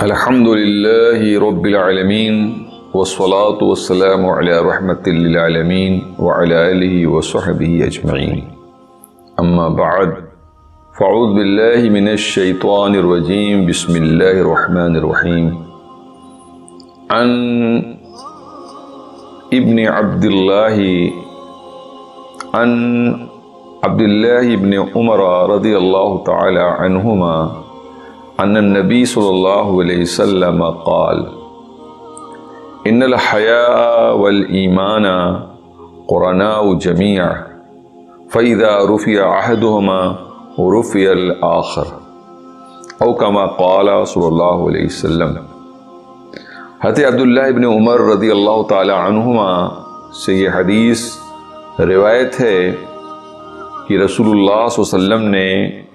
الحمد لله رب العالمين والصلاة والسلام على رحمة للعالمين وعلى آله وصحبه أجمعين. أما بعد فأعوذ بالله من الشيطان الرجيم. بسم الله الرحمن الرحيم. عن ابن عبد الله بن عمر رضي الله تعالى عنهما أن النبي صلى الله عليه وسلم قال: إن الحياء والإيمان قرناء جميعا فإذا رفع أحدهما رفع الآخر، أو كما قال صلی اللہ علیہ وسلم. حضرت عبداللہ ابن عمر رضی اللہ تعالی عنہما سے یہ حدیث روایت ہے کہ رسول اللہ صلی اللہ علیہ وسلم نے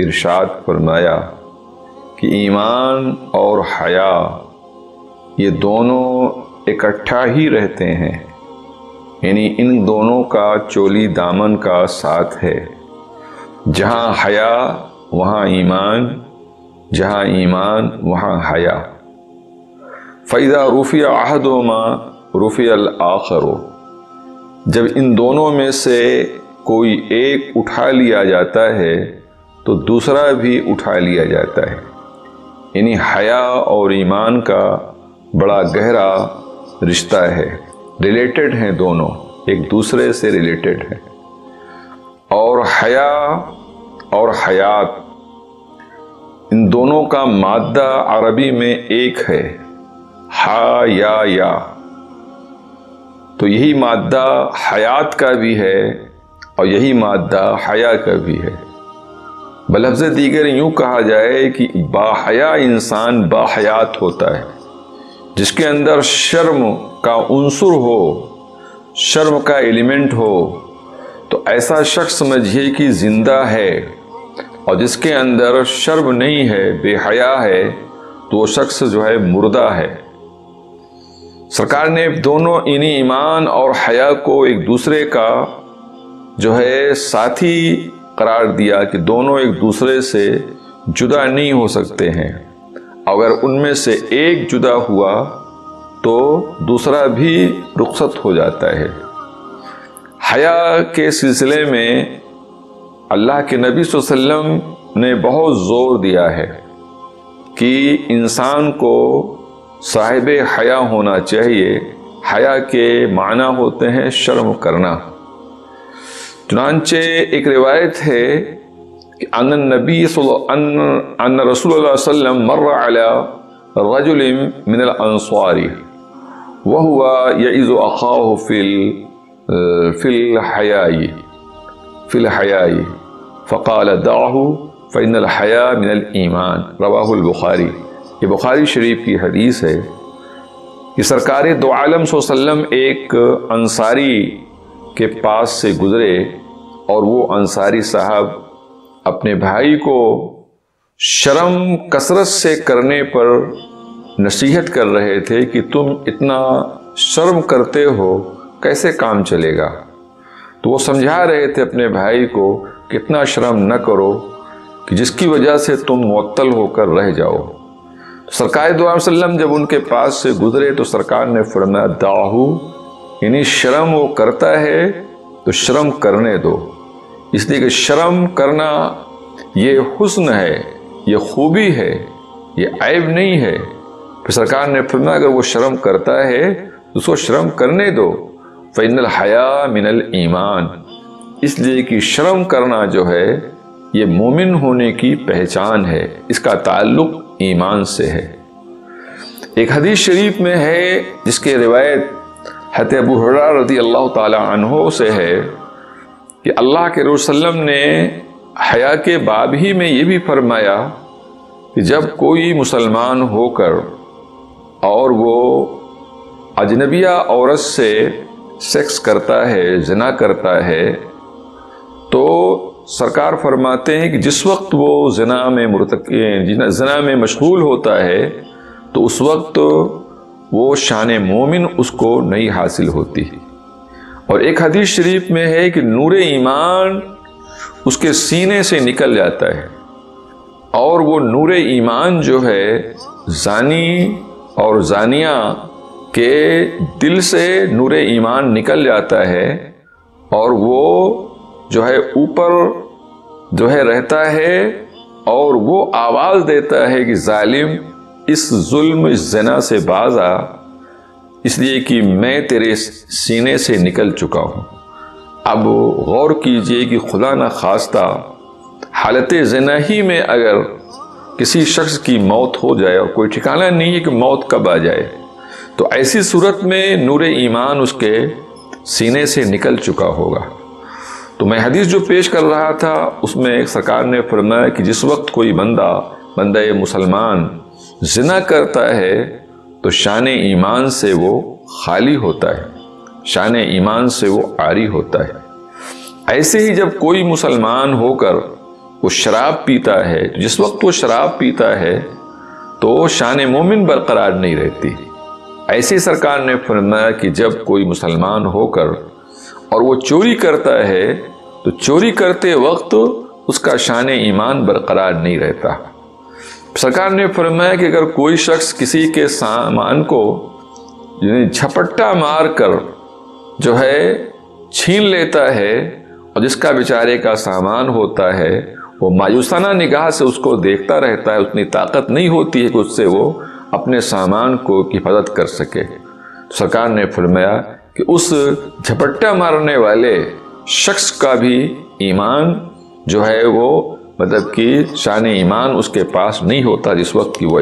ارشاد فرمایا کہ ایمان اور حیا یہ دونوں اکٹھا ہی رہتے ہیں، یعنی ان دونوں کا چولی دامن کا ساتھ ہے. جہاں حیا وہاں ایمان، جہاں ایمان وہاں حیا. فَإِذَا رُفِعَ أَحَدُهُمَا رُفِعَ الْآخَرُ، جب ان دونوں میں سے کوئی ایک اٹھا لیا جاتا ہے تو دوسرا بھی اٹھا لیا جاتا ہے. یعنی حیا اور ایمان کا بڑا گہرا رشتہ ہے، ریلیٹڈ ہیں، دونوں ایک دوسرے سے ریلیٹڈ ہیں. اور حیا اور حیات ان دونوں کا مادہ عربی میں ایک ہے، ہا یا. تو یہی مادہ حیات کا بھی ہے اور یہی مادہ حیا کا بھی ہے. بلفظ دیگر یوں کہا جائے کہ باحیا انسان باحیات ہوتا ہے. جس کے اندر شرم کا عنصر ہو، شرم کا ایلیمنٹ ہو، تو ایسا شخص سمجھیے کہ زندہ ہے. اور جس کے اندر شرم نہیں ہے، بے حیا ہے، تو وہ شخص جو ہے مردہ ہے. سرکار نے دونوں انہی ایمان اور حیا کو ایک دوسرے کا جو ہے ساتھی قرار دیا کہ دونوں ایک دوسرے سے جدا نہیں ہو سکتے ہیں. اگر ان میں سے ایک جدا ہوا تو دوسرا بھی رخصت ہو جاتا ہے. حیا کے سلسلے میں اللہ کے نبی صلی اللہ علیہ وسلم نے بہت زور دیا ہے کہ انسان کو صاحب حیا ہونا چاہیے. حیا کے معنی ہوتے ہیں شرم کرنا. چنانچہ ایک روایت ہے کہ ان رسول اللہ صلی اللہ علیہ وسلم مر علی رجل من الانصار وهو يعظ اخاه في الحياء فقال دعه فإن الحياء من الایمان. رواہ البخاری. یہ بخاری شریف کی حدیث ہے کہ سرکار دو عالم صلی اللہ علیہ وسلم ایک انصاری کے پاس سے گزرے اور وہ انصاری صاحب اپنے بھائی کو شرم کثرت سے کرنے پر نصیحت کر رہے تھے کہ تم اتنا شرم کرتے ہو، کیسے کام چلے گا. تو وہ سمجھا رہے تھے اپنے بھائی کو کہ اتنا شرم نہ کرو کہ جس کی وجہ سے تم معطل ہو کر رہ جاؤ. سرکار دو علیہ وسلم جب ان کے پاس سے گزرے تو سرکار نے فرمایا دعہو، یعنی شرم وہ کرتا ہے تو شرم کرنے دو. اس لیے کہ شرم کرنا یہ حسن ہے، یہ خوبی ہے، یہ عیب نہیں ہے. پھر سرکار نے فرمایا اگر وہ شرم کرتا ہے تو اس کو شرم کرنے دو. فإن الحیاء من الایمان، اس لیے کہ شرم کرنا جو ہے یہ مومن ہونے کی پہچان ہے، اس کا تعلق ایمان سے ہے. ایک حدیث شریف میں ہے جس کی روایت حضرت ابو ہریرہ رضی اللہ تعالی عنہ سے ہے کہ اللہ کے رسول صلی اللہ علیہ وسلم نے حیا کے باب ہی میں یہ بھی فرمایا کہ جب کوئی مسلمان ہو کر اور وہ اجنبیہ عورت سے سیکس کرتا ہے، زنا کرتا ہے، تو سرکار فرماتے ہیں کہ جس وقت وہ زنا میں مشغول ہوتا ہے تو اس وقت وہ شان مومن اس کو نہیں حاصل ہوتی. اور ایک حدیث شریف میں ہے کہ نور ایمان اس کے سینے سے نکل جاتا ہے اور وہ نور ایمان جو ہے زانی اور زانیہ کے دل سے نور ایمان نکل جاتا ہے اور وہ جو ہے اوپر جو ہے رہتا ہے اور وہ آواز دیتا ہے کہ ظالم اس ظلم اس زنا سے باز آ، اس لیے کہ میں تیرے سینے سے نکل چکا ہوں۔ اب غور کیجئے کہ خدا نخواستہ حالت زنا ہی میں اگر کسی شخص کی موت ہو جائے اور کوئی ٹھکانہ نہیں ہے کہ موت کب آ جائے، تو ایسی صورت میں نور ایمان اس کے سینے سے نکل چکا ہوگا۔ تو میں حدیث جو پیش کر رہا تھا اس میں ایک سرکار نے فرمایا کہ جس وقت کوئی بندہ مسلمان زنا کرتا ہے تو شان ایمان سے وہ خالی ہوتا ہے، شان ایمان سے وہ عاری ہوتا ہے۔ ایسے ہی جب کوئی مسلمان ہو کر وہ شراب پیتا ہے، جس وقت وہ شراب پیتا ہے تو شان مومن برقرار نہیں رہتی۔ ایسے سرکار نے فرمایا کہ جب کوئی مسلمان ہو کر اور وہ چوری کرتا ہے تو چوری کرتے وقت اس کا شان ایمان برقرار نہیں رہتا۔ سرکار نے فرمایا کہ اگر کوئی شخص کسی کے سامان کو جھپٹا مار کر جو ہے چھین لیتا ہے اور جس کا بیچارے کا سامان ہوتا ہے وہ مایوسانہ نگاہ سے اس کو دیکھتا رہتا ہے، اتنی طاقت نہیں ہوتی ہے کہ اس سے وہ اپنے سامان کو حفاظت کر سکے، سرکار نے فرمایا کہ اس جھپٹا مارنے والے شخص کا بھی ایمان جو ہے وہ مطلب کہ شان ایمان اس کے پاس نہیں ہوتا جس وقت کہ وہ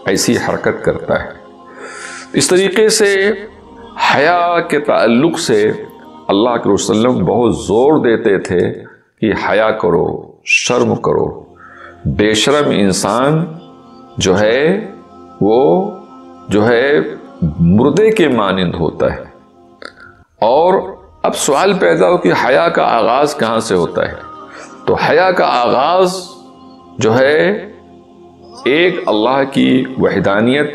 ایسی حرکت کرتا ہے۔ اس طریقے سے حیا کے تعلق سے اللہ کے رسول صلی اللہ علیہ وسلم بہت زور دیتے تھے کہ حیا کرو، شرم کرو۔ بے شرم انسان جو ہے وہ جو ہے مردے کے مانند ہوتا ہے۔ اور اب سوال پیدا ہو کہ حیا کا آغاز کہاں سے ہوتا ہے؟ تو حیا کا آغاز جو ہے ایک اللہ کی وحدانیت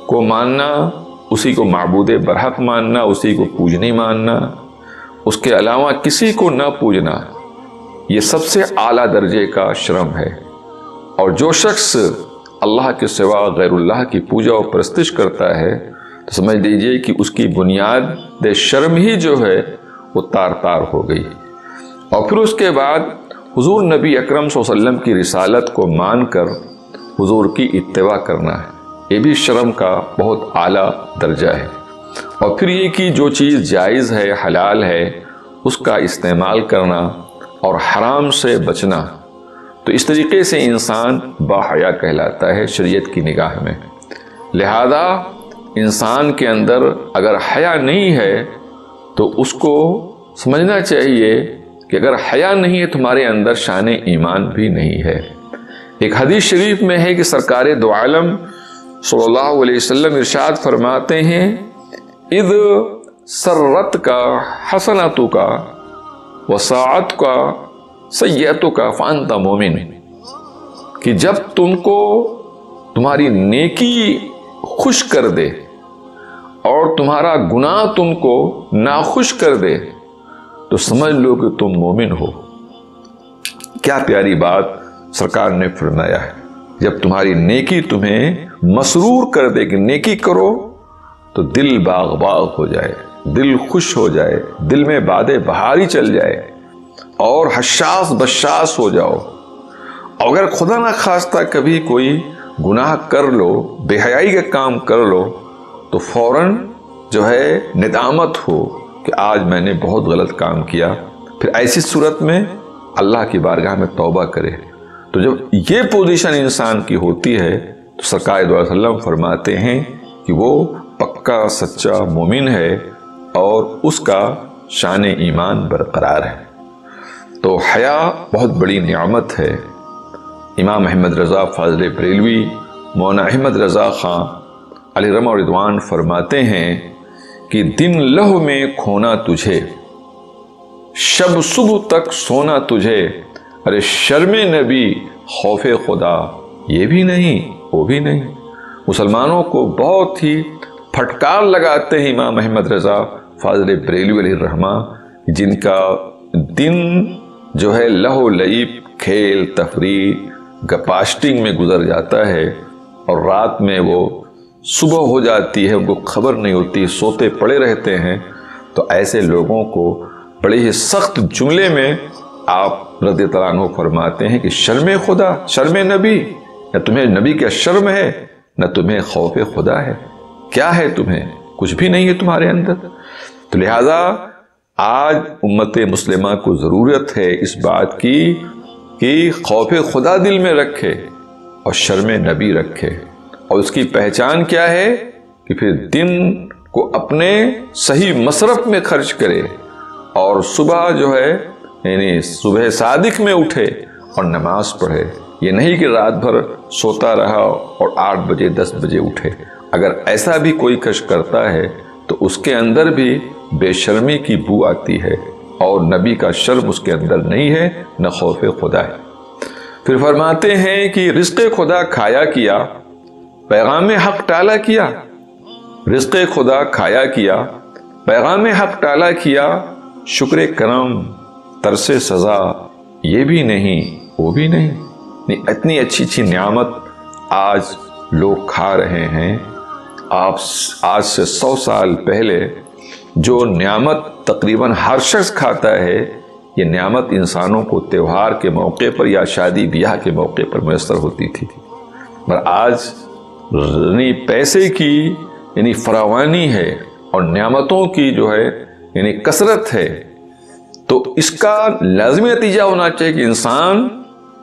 کو ماننا، اسی کو معبود برحق ماننا، اسی کو پوجنی ماننا، اس کے علاوہ کسی کو نہ پوجنا، یہ سب سے اعلیٰ درجے کا شرم ہے۔ اور جو شخص اللہ کے سوا غیر اللہ کی پوجا و پرستش کرتا ہے تو سمجھ لیجئے کہ اس کی بنیاد شرم ہی جو ہے وہ تار تار ہو گئی۔ اور پھر اس کے بعد حضور نبی اکرم صلی اللہ علیہ وسلم کی رسالت کو مان کر حضور کی اتباع کرنا ہے، یہ بھی شرم کا بہت اعلیٰ درجہ ہے۔ اور پھر یہ کہ جو چیز جائز ہے، حلال ہے، اس کا استعمال کرنا اور حرام سے بچنا، تو اس طریقے سے انسان باحیا کہلاتا ہے شریعت کی نگاہ میں۔ لہذا انسان کے اندر اگر حیا نہیں ہے تو اس کو سمجھنا چاہیے کہ اگر حیا نہیں ہے تمہارے اندر شان ایمان بھی نہیں ہے۔ ایک حدیث شریف میں ہے کہ سرکار دو عالم صلی اللہ علیہ وسلم ارشاد فرماتے ہیں اذ سرت کا حسناتو کا وساعت کا سیئتو کا فانت مومن، کہ جب تم کو تمہاری نیکی خوش کر دے اور تمہارا گناہ تم کو ناخوش کر دے تو سمجھ لو کہ تم مومن ہو۔ کیا پیاری بات سرکار نے فرمایا ہے، جب تمہاری نیکی تمہیں مسرور کر دے کہ نیکی کرو تو دل باغ باغ ہو جائے، دل خوش ہو جائے، دل میں باد بہاری چل جائے اور حشاس بشاس ہو جاؤ۔ اگر خدا نہ خواستہ کبھی کوئی گناہ کر لو، بے حیائی کا کام کر لو تو فوراً جو ہے ندامت ہو کہ آج میں نے بہت غلط کام کیا، پھر ایسی صورت میں اللہ کی بارگاہ میں توبہ کرے۔ تو جب یہ پوزیشن انسان کی ہوتی ہے تو سرکار دو علیہ وسلم فرماتے ہیں کہ وہ پکا سچا مومن ہے اور اس کا شان ایمان برقرار ہے۔ تو حیا بہت بڑی نعمت ہے۔ امام احمد رضا فاضل بریلوی، مولانا احمد رضا خان علیہ رحمہ و رضوان فرماتے ہیں کہ دن لہو میں کھونا تجھے، شب صبح تک سونا تجھے، ارے شرم نبی خوف خدا یہ بھی نہیں وہ بھی نہیں۔ مسلمانوں کو بہت ہی پھٹکار لگاتے ہیں امام احمد رضا فاضل بریلوی علیہ الرحمہ، جن کا دن جو ہے لہو لعب، کھیل تفریح، گپاسٹنگ میں گزر جاتا ہے اور رات میں وہ صبح ہو جاتی ہے، ان کو خبر نہیں ہوتی، سوتے پڑے رہتے ہیں، تو ایسے لوگوں کو بڑے ہی سخت جملے میں آپ رضی اللہ عنہ فرماتے ہیں کہ شرم خدا، شرم نبی، نہ تمہیں نبی کا شرم ہے نہ تمہیں خوف خدا ہے، کیا ہے تمہیں؟ کچھ بھی نہیں ہے تمہارے اندر۔ تو لہٰذا آج امت مسلمہ کو ضرورت ہے اس بات کی کہ خوف خدا دل میں رکھے اور شرم نبی رکھے، اور اس کی پہچان کیا ہے کہ پھر دن کو اپنے صحیح مصرف میں خرچ کرے، اور صبح جو ہے یعنی صبح صادق میں اٹھے اور نماز پڑھے، یہ نہیں کہ رات بھر سوتا رہا اور 8 بجے 10 بجے اٹھے۔ اگر ایسا بھی کوئی کش کرتا ہے تو اس کے اندر بھی بے شرمی کی بو آتی ہے، اور نبی کا شرم اس کے اندر نہیں ہے، نہ خوف خدا ہے۔ پھر فرماتے ہیں کہ رزق خدا کھایا کیا، پیغام حق ٹالا کیا، رزق خدا کھایا کیا، پیغام حق ٹالا کیا، شکر کرم ترس سزا یہ بھی نہیں وہ بھی نہیں۔ اتنی اچھی اچھی نعمت آج لوگ کھا رہے ہیں۔ آپ آج سے 100 سال پہلے جو نعمت تقریباً ہر شخص کھاتا ہے، یہ نعمت انسانوں کو تہوار کے موقع پر یا شادی بیاہ کے موقع پر میسر ہوتی تھی، پر آج یعنی پیسے کی یعنی فراوانی ہے اور نعمتوں کی جو ہے یعنی کثرت ہے، تو اس کا لازمی نتیجہ ہونا چاہیے کہ انسان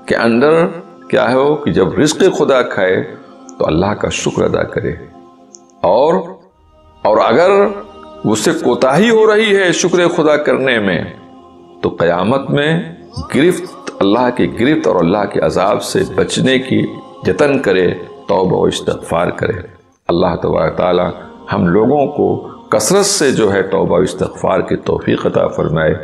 کے اندر کیا ہو کہ جب رزق خدا کھائے تو اللہ کا شکر ادا کرے، اور اگر اس سے کوتاہی ہو رہی ہے شکر خدا کرنے میں تو قیامت میں گرفت اللہ کی گرفت اور اللہ کے عذاب سے بچنے کی جتن کرے، توبہ و استغفار کرے۔ اللہ تبارک تعالی ہم لوگوں کو کثرت سے جو ہے توبہ و استغفار کی توفیق عطا فرمائے،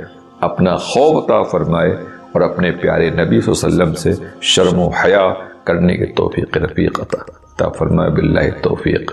اپنا خوف عطا فرمائے، اور اپنے پیارے نبی صلی اللہ علیہ وسلم سے شرم و حیا کرنے کی توفیق رفیق عطا فرمائے۔ باللہ التوفیق۔